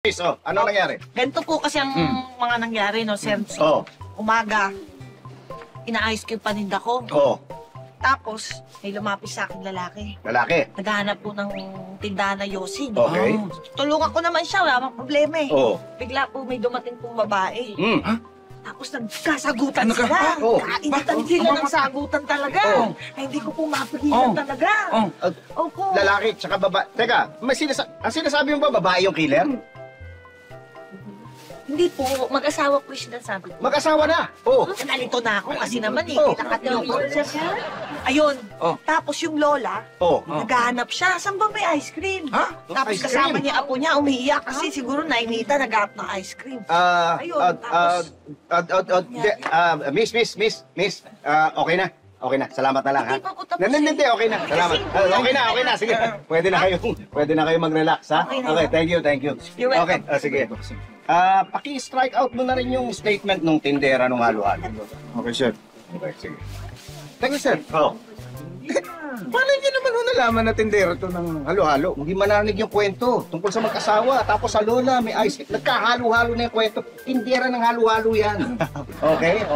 So, ano nangyari? Ganito po kasi ang mga nangyari, no, sir? Oh. Umaga, ina-ice cream paninda ko. Oo. Tapos, may lumapis sa akin lalaki. Lalaki. Naghahanap po ng tindahan na yosi. Okay. Tulungan ko naman siya, wala mang problema eh. Oo. Bigla po may dumating pong babae. Tapos nagkasagutan Ano ka? sila. Oh. Kainitan sila ng sagutan talaga. Ay, hindi ko po mapigilan talaga. Opo. Lalaki, tsaka babae. Teka, ang sinasabi mo ba babae yung killer? Hindi po, mag-asawa po yung sinasabi ko. Mag-asawa na. Oo. Nalito na ako kasi naman eh, Oh. kinakadlaw ko. Ayun, tapos yung lola, Oo. naghahanap siya. Saan ba may ice cream? Ha? Tapos Ice kasama cream? niya apo niya, umiiyak kasi siguro nainita, naghahanap ng ice cream. Ayun, Miss, okay na. Okay na, salamat na lang ha. Hindi pa po tapos Hindi, okay na. Salamat. Okay na, sige. Pwede na kayo mag-relax ha. Okay na. Okay, thank you. You're welcome. Okay, sige. Paki-strike out mo na rin yung statement ng tindera ng halo-halo. Okay, sir. Okay, sige. Teka, sir. Oh. Paano niyo naman nalaman na tindera to ng halo-halo? Hindi manarinig yung kwento tungkol sa mag-asawa. Tapos sa lola, may ice. Nagkahalo-halo na yung kwento. Tindera ng halo-halo yan. Okay?